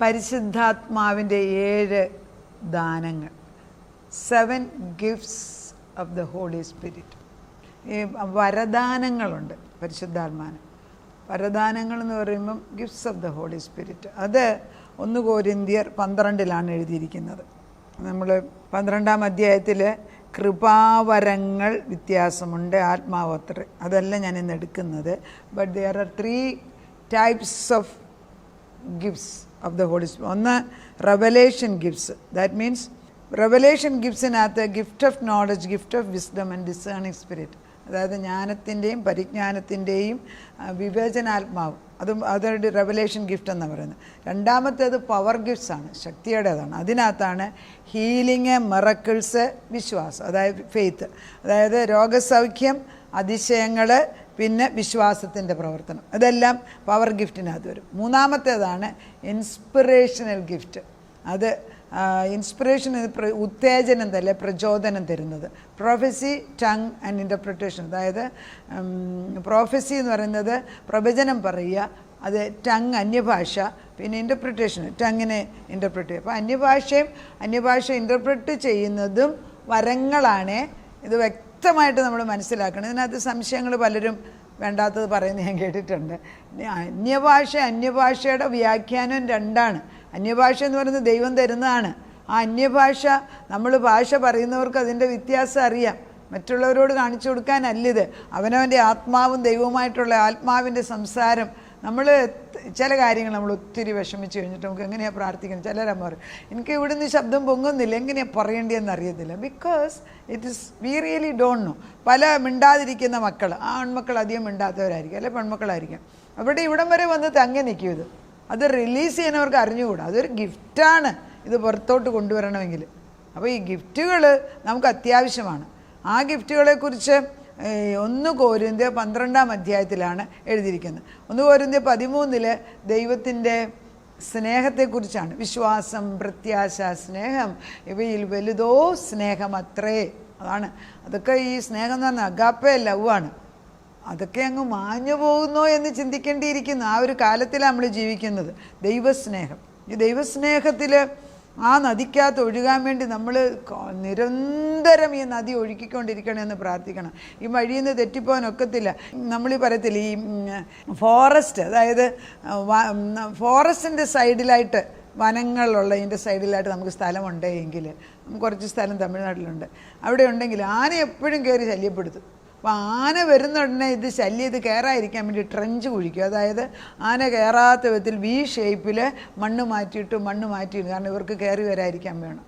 പരിശുദ്ധാത്മാവിൻ്റെ 7 ദാനങ്ങൾ, 7 gifts of the holy spirit. ഈ വരദാനങ്ങളുണ്ട് പരിശുദ്ധാത്മാവിന്. വരദാനങ്ങൾ എന്ന് പറയുമ്പം gifts of the holy spirit. അത് 1 കൊരിന്ത്യർ 12 എഴുതിയിരിക്കുന്നത്. നമ്മൾ 12-ാം അധ്യായത്തിൽ കൃപാവരങ്ങൾ വ്യത്യാസമുണ്ട്, ആത്മാവത്ര, അതല്ല ഞാൻ ഇന്ന് എടുക്കുന്നത്. But there are 3 types of gifts of the holy spirit. ഒന്ന് revelation gifts. That means revelation ഗിഫ്റ്റ്സിനകത്ത് gift of knowledge, gift of wisdom and discerning spirit, അതായത് ജ്ഞാനത്തിൻ്റെയും പരിജ്ഞാനത്തിൻ്റെയും വിവേചനാത്മാവ്, അതൊരു റെവലേഷൻ ഗിഫ്റ്റ് എന്നാണ് പറയുന്നത്. രണ്ടാമത്തേത് പവർ ഗിഫ്റ്റ്സ് ആണ്, ശക്തിയുടേതാണ്. അതിനകത്താണ് ഹീലിങ്, മിറക്കിൾസ്, വിശ്വാസം, അതായത് ഫെയ്ത്ത്, അതായത് രോഗസൗഖ്യം, അതിശയങ്ങൾ, പിന്നെ വിശ്വാസത്തിൻ്റെ പ്രവർത്തനം, ഇതെല്ലാം പവർ ഗിഫ്റ്റിനകത്ത് വരും. മൂന്നാമത്തേതാണ് ഇൻസ്പിറേഷണൽ ഗിഫ്റ്റ്. അത് ഇൻസ്പിറേഷൻ, ഉത്തേജനം തന്നെ, പ്രചോദനം തരുന്നത്. Prophecy, tongue and interpretation. അതായത് പ്രൊഫസി എന്ന് പറയുന്നത് പ്രവചനം പറയുക, അത് ടങ് അന്യഭാഷ, പിന്നെ ഇൻ്റർപ്രിട്ടേഷൻ ടങ്ങിനെ ഇൻ്റർപ്രിറ്റ് ചെയ്യുക. അപ്പോൾ അന്യഭാഷ ഇൻ്റർപ്രിറ്റ് ചെയ്യുന്നതും വരങ്ങളാണ്. ഇത് വ്യക്തമായിട്ട് നമ്മൾ മനസ്സിലാക്കണം. ഇതിനകത്ത് സംശയങ്ങൾ പലരും വേണ്ടാത്തത് പറയുന്നത് ഞാൻ കേട്ടിട്ടുണ്ട്. അന്യഭാഷയുടെ വ്യാഖ്യാനം 2ആണ്. അന്യഭാഷ എന്ന് പറയുന്നത് ദൈവം തരുന്നതാണ്. ആ അന്യഭാഷ നമ്മൾ ഭാഷ പറയുന്നവർക്ക് അതിൻ്റെ വ്യത്യാസം അറിയാം. മറ്റുള്ളവരോട് കാണിച്ചു കൊടുക്കാനല്ലിത്. അവനവൻ്റെ ആത്മാവും ദൈവവുമായിട്ടുള്ള ആത്മാവിൻ്റെ സംസാരം. നമ്മൾ ചില കാര്യങ്ങൾ നമ്മൾ ഒത്തിരി വിഷമിച്ച് കഴിഞ്ഞിട്ട് നമുക്ക് എങ്ങനെയാണ് പ്രാർത്ഥിക്കുന്നത്. ചിലരമ്മ പറയും, എനിക്ക് ഇവിടുന്ന് ശബ്ദം പൊങ്ങുന്നില്ല, എങ്ങനെയാണ് പറയേണ്ടതെന്ന് അറിയത്തില്ല. Because it is V really don't know. പല മിണ്ടാതിരിക്കുന്ന മക്കൾ, ആൺമക്കൾ അധികം മിണ്ടാത്തവരായിരിക്കും, അല്ലെ പെൺമക്കളായിരിക്കും. അവിടെ ഇവിടം വരെ വന്ന് തങ്ങി നിൽക്കും. ഇത് അത് റിലീസ് ചെയ്യുന്നവർക്ക് അറിഞ്ഞുകൂടാ. അതൊരു ഗിഫ്റ്റാണ്, ഇത് പുറത്തോട്ട് കൊണ്ടുവരണമെങ്കിൽ. അപ്പോൾ ഈ ഗിഫ്റ്റുകൾ നമുക്ക് അത്യാവശ്യമാണ്. ആ ഗിഫ്റ്റുകളെക്കുറിച്ച് 1 കൊരിന്ത്യർ 12-ാം അധ്യായത്തിലാണ് എഴുതിയിരിക്കുന്നത്. 1 കൊരിന്ത്യർ 13 ദൈവത്തിൻ്റെ സ്നേഹത്തെക്കുറിച്ചാണ്. വിശ്വാസം, പ്രത്യാശ, സ്നേഹം, ഇവയിൽ വലുതോ സ്നേഹം അത്രേ. അതൊക്കെ ഈ സ്നേഹം എന്ന് പറഞ്ഞാൽ അഗാപ്പെ ലവാണ്. അതൊക്കെ അങ്ങ് മാഞ്ഞു പോകുന്നോ എന്ന് ചിന്തിക്കേണ്ടിയിരിക്കുന്നു. ആ ഒരു കാലത്തിലാണ് നമ്മൾ ജീവിക്കുന്നത്. ദൈവസ്നേഹം, ഈ ദൈവസ്നേഹത്തിൽ ആ നദിക്കകത്ത് ഒഴുകാൻ വേണ്ടി നമ്മൾ നിരന്തരം ഈ നദി ഒഴുക്കിക്കൊണ്ടിരിക്കണമെന്ന് പ്രാർത്ഥിക്കണം. ഈ വഴിയിൽ നിന്ന് തെറ്റിപ്പോകാൻ ഒക്കത്തില്ല. നമ്മളീ പറയത്തില്ല, ഈ ഫോറസ്റ്റ്, അതായത് ഫോറസ്റ്റിൻ്റെ സൈഡിലായിട്ട്, വനങ്ങളുള്ള ഇതിൻ്റെ സൈഡിലായിട്ട് നമുക്ക് സ്ഥലമുണ്ടെങ്കിൽ, കുറച്ച് സ്ഥലം തമിഴ്നാട്ടിലുണ്ട്, അവിടെ ഉണ്ടെങ്കിൽ ആന എപ്പോഴും കയറി ശല്യപ്പെടുത്തും. അപ്പോൾ ആന വരുന്ന ഉടനെ ഇത് കയറാതിരിക്കാൻ വേണ്ടി ട്രെഞ്ച് കുഴിക്കും. അതായത് ആന കയറാത്ത വിധത്തിൽ വി ഷേപ്പിൽ മണ്ണ് മാറ്റിയിട്ട്, കാരണം ഇവർക്ക് കയറി വരാതിരിക്കാൻ വേണം.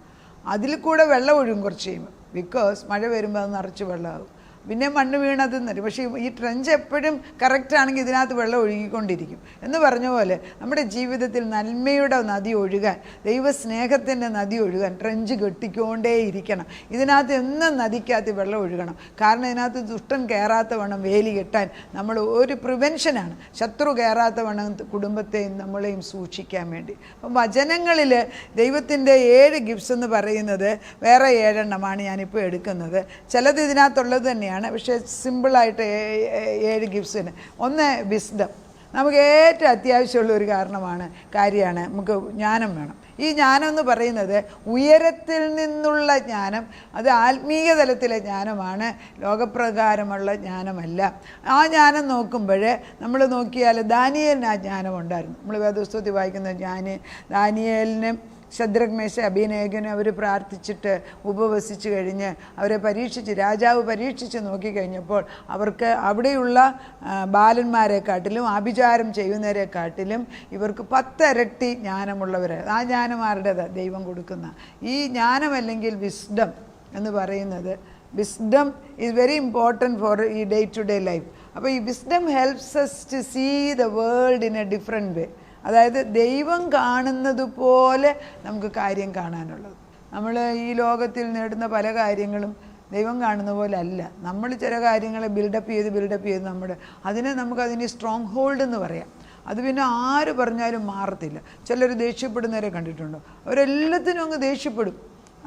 അതിൽ കൂടെ വെള്ളം ഒഴുകും കുറച്ച് കഴിയുമ്പോൾ. ബിക്കോസ് മഴ വരുമ്പോൾ അത് നിറച്ച് വെള്ളമാകും, പിന്നെ മണ്ണ് വീണതെന്ന് വരും. പക്ഷേ ഈ ട്രെഞ്ച് എപ്പോഴും കറക്റ്റാണെങ്കിൽ ഇതിനകത്ത് വെള്ളം ഒഴുകിക്കൊണ്ടിരിക്കും. എന്ന് പറഞ്ഞ പോലെ നമ്മുടെ ജീവിതത്തിൽ നന്മയുടെ നദി ഒഴുകാൻ, ദൈവസ്നേഹത്തിൻ്റെ നദി ഒഴുകാൻ ട്രെഞ്ച് കെട്ടിക്കൊണ്ടേയിരിക്കണം. ഇതിനകത്ത് എന്നും നദിക്കകത്ത് വെള്ളം ഒഴുകണം. കാരണം ഇതിനകത്ത് ദുഷ്ടൻ കയറാത്ത വണ്ണം വേലി കെട്ടാൻ നമ്മൾ ഒരു പ്രിവെൻഷനാണ്. ശത്രു കയറാത്ത വണ്ണം കുടുംബത്തെയും നമ്മളെയും സൂക്ഷിക്കാൻ വേണ്ടി. അപ്പം വചനങ്ങളിൽ ദൈവത്തിൻ്റെ 7 ഗിഫ്റ്റ്സ് എന്ന് പറയുന്നത് വേറെ 7 എണ്ണമാണ് ഞാനിപ്പോൾ എടുക്കുന്നത്. ചിലത് ഇതിനകത്തുള്ളത് തന്നെയാണ്, പക്ഷേ സിമ്പിളായിട്ട് 7 ഗിഫ്റ്റ്സിന്. ഒന്ന് വിസ്ഡം. നമുക്ക് ഏറ്റവും അത്യാവശ്യമുള്ള ഒരു കാര്യമാണ് നമുക്ക് ജ്ഞാനം വേണം. ഈ ജ്ഞാനം എന്ന് പറയുന്നത് ഉയരത്തിൽ നിന്നുള്ള ജ്ഞാനം, അത് ആത്മീയ തലത്തിലെ ജ്ഞാനമാണ്, ലോകപ്രകാരമുള്ള ജ്ഞാനമല്ല. ആ ജ്ഞാനം നോക്കുമ്പോൾ നമ്മൾ നോക്കിയാൽ ദാനിയേലിന് ആ ജ്ഞാനം ഉണ്ടായിരുന്നു. നമ്മൾ വേദപുസ്തകത്തിൽ വായിക്കുന്ന ദാനിയേലിന് ശദ്രക്, മേശക്, അബേദ്നെഗോനെ അവർ പ്രാർത്ഥിച്ചിട്ട് ഉപവസിച്ച് കഴിഞ്ഞ് അവരെ രാജാവ് പരീക്ഷിച്ച് നോക്കിക്കഴിഞ്ഞപ്പോൾ അവർക്ക് അവിടെയുള്ള ബാലന്മാരെക്കാട്ടിലും ആഭിചാരം ചെയ്യുന്നവരെക്കാട്ടിലും ഇവർക്ക് 10 ഇരട്ടി ജ്ഞാനമുള്ളവരെ. ആ ജ്ഞാനം ആരുടേതാണ്? ദൈവം കൊടുക്കുന്ന. ഈ ജ്ഞാനമല്ലെങ്കിൽ വിസ്ഡം എന്ന് പറയുന്നത്, wisdom is very important for ഈ ഡേ ടു ഡേ ലൈഫ്. അപ്പോൾ ഈ wisdom helps us to see the world in a different way. അതായത് ദൈവം കാണുന്നത് പോലെ നമുക്ക് കാര്യം കാണാനുള്ളത്. നമ്മൾ ഈ ലോകത്തിൽ നേടുന്ന പല കാര്യങ്ങളും ദൈവം കാണുന്ന പോലെ അല്ല. നമ്മൾ ചില കാര്യങ്ങളെ ബിൽഡപ്പ് ചെയ്ത് നമുക്കതിന് സ്ട്രോങ് ഹോൾഡ് എന്ന് പറയാം. അത് പിന്നെ ആര് പറഞ്ഞാലും മാറത്തില്ല. ചിലർ ദേഷ്യപ്പെടുന്നവരെ കണ്ടിട്ടുണ്ടോ? അവരെല്ലാത്തിനും അങ്ങ് ദേഷ്യപ്പെടും.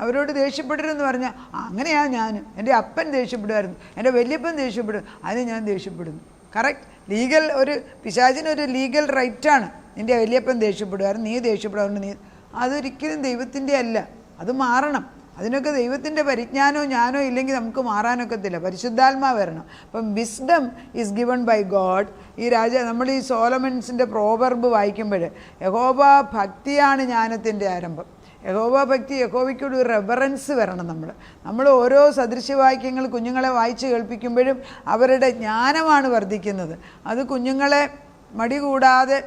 അവരോട് ദേഷ്യപ്പെടരുതെന്ന് പറഞ്ഞാൽ അങ്ങനെയാ ഞാൻ, എൻ്റെ അപ്പൻ ദേഷ്യപ്പെടുമായിരുന്നു, എൻ്റെ വല്യപ്പൻ ദേഷ്യപ്പെടും, അതിന് ഞാൻ ദേഷ്യപ്പെടുന്നു. കറക്റ്റ്. ഒരു പിശാചിനൊരു ലീഗൽ റൈറ്റാണ് നിൻ്റെ വലിയപ്പൻ ദേഷ്യപ്പെടുമായിരുന്നു, നീ ദേഷ്യപ്പെടുമായിരുന്നു, നീ അതൊരിക്കലും ദൈവത്തിൻ്റെ അല്ല. അത് മാറണം. അതിനൊക്കെ ദൈവത്തിൻ്റെ പരിജ്ഞാനവും ജ്ഞാനവും ഇല്ലെങ്കിൽ നമുക്ക് മാറാനൊക്കത്തില്ല. പരിശുദ്ധാത്മാവ് വരണം. അപ്പം wisdom is given by God. നമ്മൾ ഈ സോളമൻസിൻ്റെ പ്രോവർബ് വായിക്കുമ്പോൾ യഹോവ ഭക്തിയാണ് ജ്ഞാനത്തിൻ്റെ ആരംഭം. യഹോവ ഭക്തി, യഹോവയ്ക്കൊരു റെവറൻസ് വരണം. നമ്മൾ ഓരോ സദൃശ്യവാക്യങ്ങൾ കുഞ്ഞുങ്ങളെ വായിച്ച് കേൾപ്പിക്കുമ്പോഴും അവരുടെ ജ്ഞാനമാണ് വർദ്ധിക്കുന്നത്. അത് കുഞ്ഞുങ്ങളെ മടി കൂടാതെ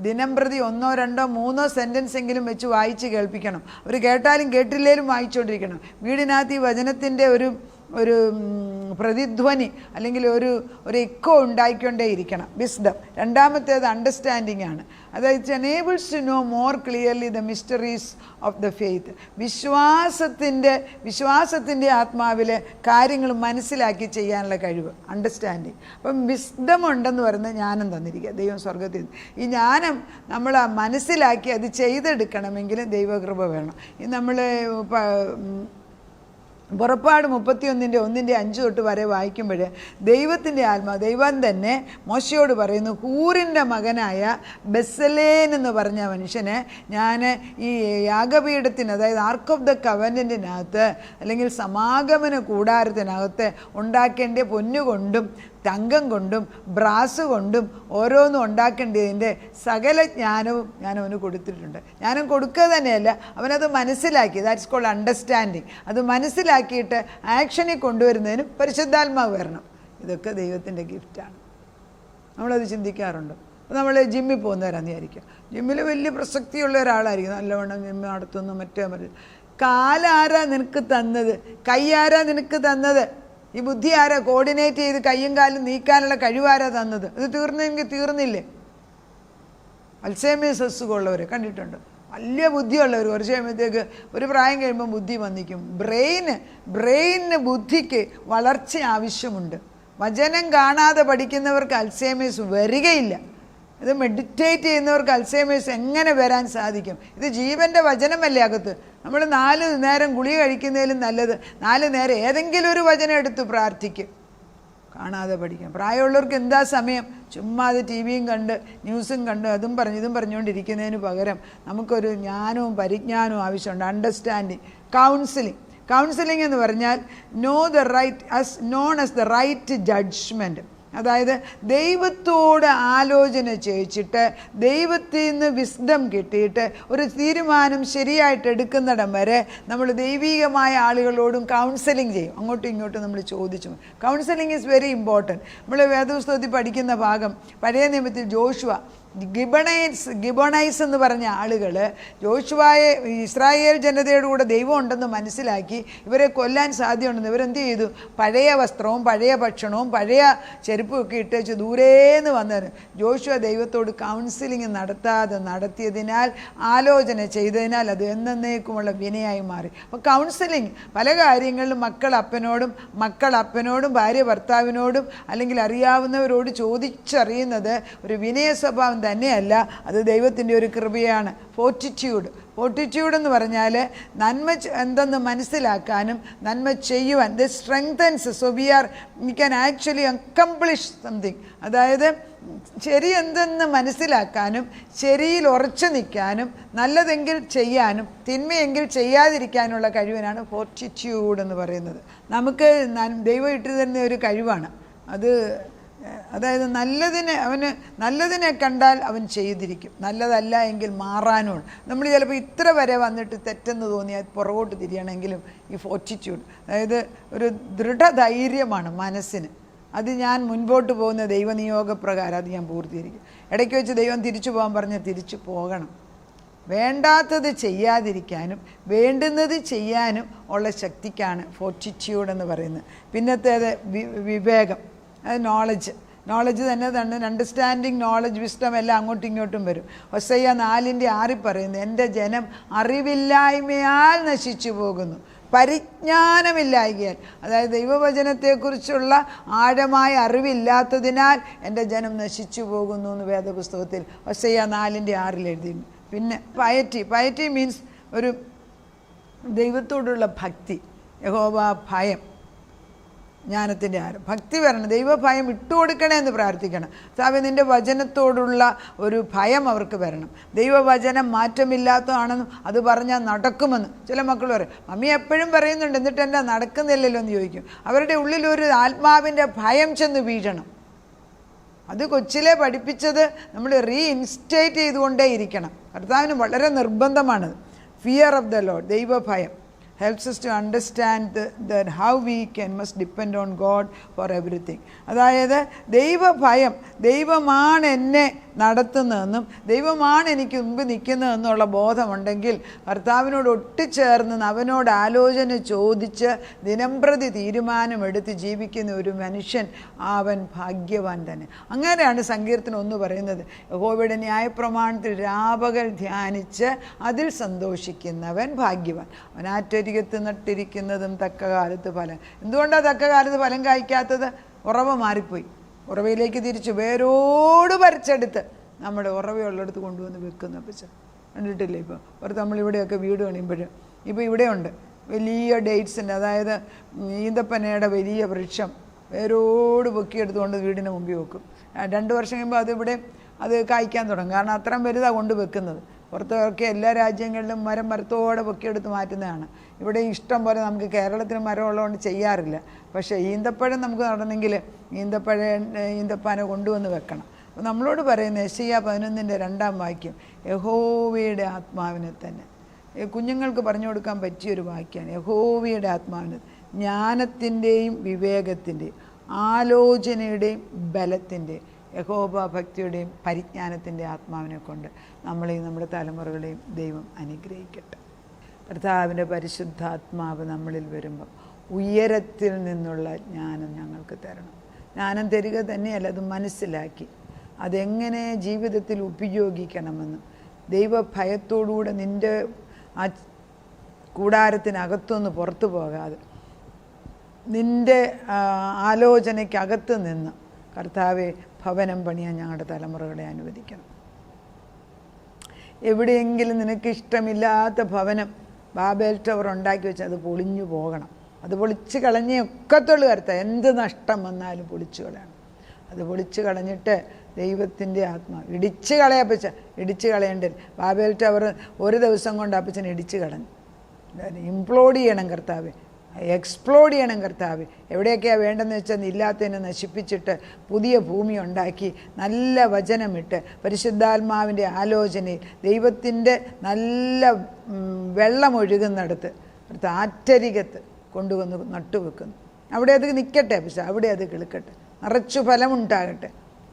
ദിനം പ്രതി 1, 2, 3 സെൻറ്റൻസ് എങ്കിലും വെച്ച് വായിച്ച് കേൾപ്പിക്കണം. അവർ കേട്ടാലും കേട്ടില്ലേലും വായിച്ചുകൊണ്ടിരിക്കണം. വീടിനകത്ത് ഈ വചനത്തിൻ്റെ ഒരു പ്രതിധ്വനി അല്ലെങ്കിൽ ഒരു എക്കോ ഉണ്ടായിക്കൊണ്ടേ ഇരിക്കണം. വിസ്ഡം. രണ്ടാമത്തേത് അണ്ടർസ്റ്റാൻഡിങ് ആണ്. അതായത് it enables to know more clearly the mysteries of the faith. വിശ്വാസത്തിൻ്റെ ആത്മാവിലെ കാര്യങ്ങൾ മനസ്സിലാക്കി ചെയ്യാനുള്ള കഴിവ്, അണ്ടർസ്റ്റാൻഡിങ്. അപ്പം വിസ്ഡം ഉണ്ടെന്ന് പറയുന്നത് ജ്ഞാനം തന്നിരിക്കുക ദൈവം സ്വർഗത്തിൽ നിന്ന്. ഈ ജ്ഞാനം നമ്മൾ മനസ്സിലാക്കി അത് ചെയ്തെടുക്കണമെങ്കിൽ ദൈവകൃപ വേണം. ഈ നമ്മൾ പുറപ്പാട് 31:1-5 തൊട്ട് വരെ വായിക്കുമ്പോൾ ദൈവത്തിൻ്റെ ആത്മാവ്, ദൈവം തന്നെ മോശയോട് പറയുന്നു, ഹൂറിൻ്റെ മകനായ ബെസലേൻ എന്ന് പറഞ്ഞ മനുഷ്യനെ ഞാൻ ഈ യാഗപീഠത്തിന്, അതായത് ആർക്ക് ഓഫ് ദ കവനൻറ്റിനകത്ത് അല്ലെങ്കിൽ സമാഗമന കൂടാരത്തിനകത്ത് ഉണ്ടാക്കേണ്ട പൊന്നുകൊണ്ടും തങ്കം കൊണ്ടും ബ്രാസ് കൊണ്ടും ഓരോന്നും ഉണ്ടാക്കേണ്ടതിൻ്റെ സകല ജ്ഞാനവും ഞാൻ അവന് കൊടുത്തിട്ടുണ്ട്. ജ്ഞാനം കൊടുക്കുക തന്നെയല്ല, അവനത് മനസ്സിലാക്കി. That's called understanding. അത് മനസ്സിലാക്കിയിട്ട് ആക്ഷനിൽ കൊണ്ടുവരുന്നതിനും പരിശുദ്ധാത്മാവ് വരണം. ഇതൊക്കെ ദൈവത്തിൻ്റെ ഗിഫ്റ്റാണ്. നമ്മളത് ചിന്തിക്കാറുണ്ട്. അപ്പോൾ നമ്മൾ ജിമ്മിൽ പോകുന്നവരാന്ന് വിചാരിക്കുക. ജിമ്മിൽ വലിയ പ്രസക്തിയുള്ള ഒരാളായിരിക്കും, നല്ലവണ്ണം ജിമ്മ് നടത്തുന്നു, മറ്റേ കാലാരാ നിനക്ക് തന്നത്? കൈയാരാ നിനക്ക് തന്നത്? ഈ ബുദ്ധി ആരാ കോർഡിനേറ്റ് ചെയ്ത് കയ്യും കാലും നീക്കാനുള്ള കഴിവാരാ തന്നത്? ഇത് തീർന്നെങ്കിൽ തീർന്നില്ലേ? അൽസൈമേഴ്സ് അസുഖമുള്ളവരെ കണ്ടിട്ടുണ്ട്. വലിയ ബുദ്ധിയുള്ളവർ കുറച്ച് കഴിയുമ്പോഴത്തേക്ക് ഒരു പ്രായം കഴിയുമ്പോൾ ബുദ്ധി വന്നിക്കും. ബ്രെയിന് ബുദ്ധിക്ക് വളർച്ച ആവശ്യമുണ്ട്. വചനം കാണാതെ പഠിക്കുന്നവർക്ക് അൽസൈമേഴ്സ് വരികയില്ല. ഇത് മെഡിറ്റേറ്റ് ചെയ്യുന്നവർക്ക് അൽസൈമേഴ്സ് എങ്ങനെ വരാൻ സാധിക്കും? ഇത് ജീവൻ്റെ വചനമല്ലേ അകത്ത്. നമ്മൾ 4 നേരം ഗുളിക കഴിക്കുന്നതിലും നല്ലത് 4 നേരം ഏതെങ്കിലും ഒരു വചനം എടുത്ത് പ്രാർത്ഥിക്കും. കാണാതെ പഠിക്കാം. പ്രായമുള്ളവർക്ക് എന്താ സമയം? ചുമ്മാ അത് ടി വിയും കണ്ട് ന്യൂസും കണ്ട് ഇതും പറഞ്ഞുകൊണ്ടിരിക്കുന്നതിന് പകരം നമുക്കൊരു ജ്ഞാനവും പരിജ്ഞാനവും ആവശ്യമുണ്ട്. അണ്ടർസ്റ്റാൻഡിങ്. കൗൺസിലിംഗ് എന്ന് പറഞ്ഞാൽ known as the right judgement. അതായത് ദൈവത്തോട് ആലോചന ചോദിച്ചിട്ട് ദൈവത്തിൽ നിന്ന് വിസ്ഡം കിട്ടിയിട്ട് ഒരു തീരുമാനം ശരിയായിട്ട് എടുക്കുന്നിടം വരെ നമ്മൾ ദൈവികമായ ആളുകളോടും കൗൺസിലിംഗ് ചെയ്യും. അങ്ങോട്ടും ഇങ്ങോട്ടും നമ്മൾ ചോദിച്ചു. Counselling is very important. നമ്മൾ വേദപുസ്തകത്തിൽ പഠിക്കുന്ന ഭാഗം, പഴയ നിയമത്തിൽ ജോഷുവ ഗിബോണൈസ് എന്ന് പറഞ്ഞ ആളുകൾ ജോഷുവയെ ഇസ്രായേൽ ജനതയുടെ കൂടെ ദൈവം ഉണ്ടെന്ന് മനസ്സിലാക്കി ഇവരെ കൊല്ലാൻ സാധ്യതയുണ്ടെന്ന് ഇവരെന്ത് ചെയ്തു? പഴയ വസ്ത്രവും പഴയ ഭക്ഷണവും പഴയ ചെരുപ്പും ഒക്കെ ഇട്ടേച്ച് ദൂരേന്ന് വന്നത്. ജോഷുവ ദൈവത്തോട് കൗൺസിലിംഗ് നടത്തിയതിനാൽ, ആലോചന ചെയ്തതിനാൽ അത് എന്നേക്കുമുള്ള വിനയായി മാറി. അപ്പോൾ കൗൺസിലിംഗ് പല കാര്യങ്ങളിലും മക്കൾ അപ്പനോടും ഭാര്യ ഭർത്താവിനോടും അല്ലെങ്കിൽ അറിയാവുന്നവരോട് ചോദിച്ചറിയുന്നത് ഒരു വിനയ സ്വഭാവം തന്നെയല്ല, അത് ദൈവത്തിൻ്റെ ഒരു കൃപയാണ്. ഫോർട്ടിറ്റ്യൂഡ് എന്ന് പറഞ്ഞാൽ നന്മ എന്തെന്ന് മനസ്സിലാക്കാനും നന്മ ചെയ്യുവാൻ. The strengthens. So we can actually accomplish something. അതായത് ശരി എന്തെന്ന് മനസ്സിലാക്കാനും ശരിയിൽ ഉറച്ചു നിൽക്കാനും നല്ലതെങ്കിൽ ചെയ്യാനും തിന്മയെങ്കിൽ ചെയ്യാതിരിക്കാനുള്ള കഴിവിനാണ് ഫോർട്ടിറ്റ്യൂഡ് എന്ന് പറയുന്നത്. നമുക്ക് ദൈവം ഇട്ടു തരുന്ന ഒരു കഴിവാണ് അത്. അതായത് നല്ലതിനെ കണ്ടാൽ അവൻ ചെയ്തിരിക്കും, നല്ലതല്ല എങ്കിൽ മാറാനുമാണ്. നമ്മൾ ചിലപ്പോൾ ഇത്ര വരെ വന്നിട്ട് തെറ്റെന്ന് തോന്നിയാൽ പുറകോട്ട് തിരിയണമെങ്കിലും ഈ ഫോർട്ടിറ്റ്യൂഡ്, അതായത് ഒരു ദൃഢധൈര്യമാണ് മനസ്സിന്. അത് ഞാൻ മുൻപോട്ട് പോകുന്ന ദൈവനിയോഗപ്രകാരം അത് ഞാൻ പൂർത്തീകരിക്കും. ഇടയ്ക്ക് വെച്ച് ദൈവം തിരിച്ചു പോകാൻ പറഞ്ഞാൽ തിരിച്ചു പോകണം. വേണ്ടാത്തത് ചെയ്യാതിരിക്കാനും വേണ്ടുന്നത് ചെയ്യാനും ഉള്ള ശക്തിക്കാണ് ഫോർട്ടിറ്റ്യൂഡ് എന്ന് പറയുന്നത്. പിന്നത്തേത് വിവേകം, അത് നോളജ് തന്നെ അണ്ടർസ്റ്റാൻഡിങ്, നോളജ്, വിസ്ഡം എല്ലാം അങ്ങോട്ടും ഇങ്ങോട്ടും വരും. ഹോശയ്യ 4:6 പറയുന്നു, എൻ്റെ ജനം അറിവില്ലായ്മയാൽ നശിച്ചു പോകുന്നു, പരിജ്ഞാനമില്ലായ്കയാൽ. അതായത് ദൈവവചനത്തെക്കുറിച്ചുള്ള ആഴമായ അറിവില്ലാത്തതിനാൽ എൻ്റെ ജനം നശിച്ചു പോകുന്നു എന്ന് വേദപുസ്തകത്തിൽ ഹോശയ്യ 4:6 എഴുതിയിട്ടുണ്ട്. പിന്നെ പയറ്റി മീൻസ് ഒരു ദൈവത്തോടുള്ള ഭക്തി, യഹോവ ഭയം. ജ്ഞാനത്തിൻ്റെ ആരം. ഭക്തി വരണം, ദൈവഭയം വിട്ടുകൊടുക്കണേ എന്ന് പ്രാർത്ഥിക്കണം. കർത്താവേ, നിൻ്റെ വചനത്തോടുള്ള ഒരു ഭയം അവർക്ക് വരണം. ദൈവവചനം മാറ്റമില്ലാത്തതാണെന്നും അത് പറഞ്ഞാൽ നടക്കുമെന്ന് ചില മക്കൾ പറയും. മമ്മി എപ്പോഴും പറയുന്നുണ്ട്, എന്നിട്ട് എന്താ നടക്കുന്നില്ലല്ലോ എന്ന് ചോദിക്കും. അവരുടെ ഉള്ളിലൊരു ആത്മാവിൻ്റെ ഭയം ചെന്ന് വീഴണം. അത് കൊച്ചിലെ പഠിപ്പിച്ചത് നമ്മൾ റീഇൻസ്റ്റേറ്റ് ചെയ്തുകൊണ്ടേ ഇരിക്കണം. കർത്താവിന് വളരെ നിർബന്ധമാണത്. ഫിയർ ഓഫ് ദ ലോർഡ്, ദൈവഭയം helps us to understand that how we must depend on God for everything. അതായത് ദൈവഭയം, ദൈവമാണ് എന്നെ നടത്തുന്നതെന്നും ദൈവമാണ് എനിക്ക് മുമ്പ് നിൽക്കുന്നതെന്നുള്ള ബോധമുണ്ടെങ്കിൽ കർത്താവിനോട് ഒട്ടിച്ചേർന്ന് അവനോട് ആലോചന ചോദിച്ച് ദിനംപ്രതി തീരുമാനമെടുത്ത് ജീവിക്കുന്ന ഒരു മനുഷ്യൻ അവൻ ഭാഗ്യവാൻ തന്നെ. അങ്ങനെയാണ് സങ്കീർത്തനം 1 പറയുന്നത്, യഹോവയുടെ ന്യായപ്രമാണത്തിൽ രാപകൽ ധ്യാനിച്ച് അതിൽ സന്തോഷിക്കുന്നവൻ ഭാഗ്യവാൻ. അവനാറ്റരികത്ത് നട്ടിരിക്കുന്നതും തക്ക കാലത്ത് ഫലം. എന്തുകൊണ്ടാണ് തക്ക കാലത്ത് ഫലം കായ്ക്കാത്തത്? ഉറവ മാറിപ്പോയി. ഉറവയിലേക്ക് തിരിച്ചു വേരോട് പറിച്ചെടുത്ത് നമ്മുടെ ഉറവയുള്ളിടത്ത് കൊണ്ടുവന്ന് വെക്കുന്ന പച്ച കണ്ടിട്ടില്ലേ? ഇപ്പോൾ പുറത്ത് നമ്മളിവിടെയൊക്കെ വീട് പണിയുമ്പോഴും ഇപ്പോൾ ഇവിടെയുണ്ട് വലിയ ഡേറ്റ്സിൻ്റെ, അതായത് ഈന്തപ്പനയുടെ വലിയ വൃക്ഷം വേരോട് പൊക്കിയെടുത്തുകൊണ്ട് വീടിന് മുമ്പിൽ വെക്കും. 2 വർഷം കഴിയുമ്പോൾ അത് കായ്ക്കാൻ തുടങ്ങും. കാരണം അത്രയും വലുതാണ് കൊണ്ട് വെക്കുന്നത്. പുറത്തൊക്കെ എല്ലാ രാജ്യങ്ങളിലും മരത്തോടെ പൊക്കിയെടുത്ത് മാറ്റുന്നതാണ്. ഇവിടെ ഇഷ്ടം പോലെ നമുക്ക് കേരളത്തിൽ മരം ഉള്ളതുകൊണ്ട് ചെയ്യാറില്ല. പക്ഷേ ഈന്തപ്പഴം നമുക്ക് നടണമെങ്കിൽ ഈന്തപ്പന കൊണ്ടുവന്ന് വെക്കണം. അപ്പോൾ നമ്മളോട് പറയുന്നത് യെശയ്യാ 11:2 വാക്യം, യഹോവയുടെ ആത്മാവിനെ തന്നെ. കുഞ്ഞുങ്ങൾക്ക് പറഞ്ഞു കൊടുക്കാൻ പറ്റിയൊരു വാക്യമാണ്. യഹോവയുടെ ആത്മാവിനെ, ജ്ഞാനത്തിൻ്റെയും വിവേകത്തിൻ്റെയും ആലോചനയുടെയും ബലത്തിൻ്റെയും യഹോവ ഭക്തിയുടെയും പരിജ്ഞാനത്തിൻ്റെ ആത്മാവിനെ കൊണ്ട് നമ്മളെയും നമ്മുടെ തലമുറകളെയും ദൈവം അനുഗ്രഹിക്കട്ടെ. കർത്താവിൻ്റെ പരിശുദ്ധാത്മാവ് നമ്മളിൽ വരുമ്പം ഉയരത്തിൽ നിന്നുള്ള ജ്ഞാനം ഞങ്ങൾക്ക് തരണം. ജ്ഞാനം തരിക തന്നെയല്ല, അത് മനസ്സിലാക്കി അതെങ്ങനെ ജീവിതത്തിൽ ഉപയോഗിക്കണമെന്നും ദൈവഭയത്തോടുകൂടെ നിൻ്റെ ആ കൂടാരത്തിനകത്തുനിന്ന് പുറത്തു പോകാതെ നിൻ്റെ ആലോചനയ്ക്കകത്ത് നിന്ന് കർത്താവെ ഭവനം പണിയാൻ ഞങ്ങളുടെ തലമുറകളെ അനുവദിക്കണം. എവിടെയെങ്കിലും നിനക്കിഷ്ടമില്ലാത്ത ഭവനം ബാബേൽ ടവർ ഉണ്ടാക്കി വെച്ചാൽ അത് പൊളിഞ്ഞു പോകണം. അത് പൊളിച്ച് കളഞ്ഞേ ഒക്കത്തുള്ളൂ. കർത്താവ്, എന്ത് നഷ്ടം വന്നാലും പൊളിച്ചു കളയണം. അത് പൊളിച്ച് കളഞ്ഞിട്ട് ദൈവത്തിൻ്റെ ആത്മാവ് ഇടിച്ച് കളയപ്പച്ച ഇടിച്ച് കളയേണ്ടത്. ബാബേൽ ടവർ ഒരു ദിവസം കൊണ്ട് അപ്പച്ചൻ ഇടിച്ച് കളഞ്ഞു. ഇംപ്ലോഡ് ചെയ്യണം കർത്താവ്, എക്സ്പ്ലോഡ് ചെയ്യണം കർത്താവ്. എവിടെയൊക്കെയാണ് വേണ്ടതെന്ന് വെച്ചാൽ ഇല്ലാത്തതിനെ നശിപ്പിച്ചിട്ട് പുതിയ ഭൂമി ഉണ്ടാക്കി നല്ല വചനമിട്ട് പരിശുദ്ധാത്മാവിൻ്റെ ആലോചനയിൽ ദൈവത്തിൻ്റെ നല്ല വെള്ളമൊഴുകുന്നിടത്ത് അടുത്ത ആറ്റരികത്ത് കൊണ്ടുവന്ന് നട്ടുവെക്കുന്നു. അവിടെ അത് നിൽക്കട്ടെ, പക്ഷെ അവിടെ അത് കിളുക്കട്ടെ, നിറച്ചു ഫലമുണ്ടാകട്ടെ.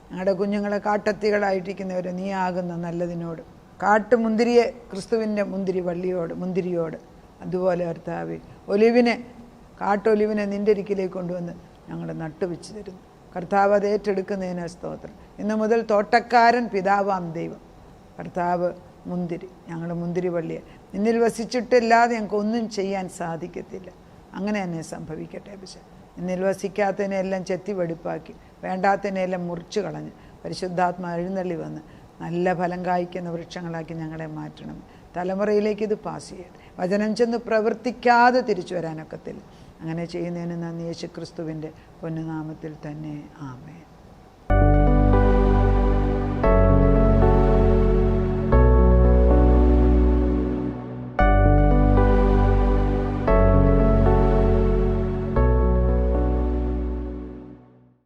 ഞങ്ങളുടെ കുഞ്ഞുങ്ങളെ കാട്ടത്തികളായിട്ടിരിക്കുന്നവരെ നീ ആകുന്ന നല്ലതിനോട്, കാട്ടുമുന്തിരിയെ ക്രിസ്തുവിൻ്റെ മുന്തിരിയോട് അതുപോലെ കർത്താവേ കാട്ടൊലിവിനെ നിൻ്റെ അരികിലേക്ക് കൊണ്ടുവന്ന് ഞങ്ങളെ നട്ടുവെച്ച് തരുന്നു. കർത്താവ് അത് ഏറ്റെടുക്കുന്നതിന് സ്തോത്രം. ഇന്നു മുതൽ തോട്ടക്കാരൻ പിതാവാം ദൈവം, കർത്താവ് മുന്തിരി, ഞങ്ങളുടെ മുന്തിരി വള്ളിയെ നിന്നിൽ വസിച്ചിട്ടില്ലാതെ ഞങ്ങൾക്കൊന്നും ചെയ്യാൻ സാധിക്കത്തില്ല. അങ്ങനെ തന്നെ സംഭവിക്കട്ടെ. പക്ഷേ നിന്നിൽ വസിക്കാത്തതിനെല്ലാം ചെത്തി വെടിപ്പാക്കി വേണ്ടാത്തതിനെല്ലാം മുറിച്ചു കളഞ്ഞ് പരിശുദ്ധാത്മാ എഴുന്നള്ളി വന്ന് നല്ല ഫലം കായ്ക്കുന്ന വൃക്ഷങ്ങളാക്കി ഞങ്ങളെ മാറ്റണം. തലമുറയിലേക്ക് ഇത് പാസ് ചെയ്യട്ടെ. വചനം ചെന്ന് പ്രവർത്തിക്കാതെ തിരിച്ചു വരാനൊക്കത്തില്ല. അങ്ങനെ ചെയ്യുന്നതിന് നന്ദി. യേശുക്രിസ്തുവിൻ്റെ പൊന്നുനാമത്തിൽ തന്നെ ആമേൻ.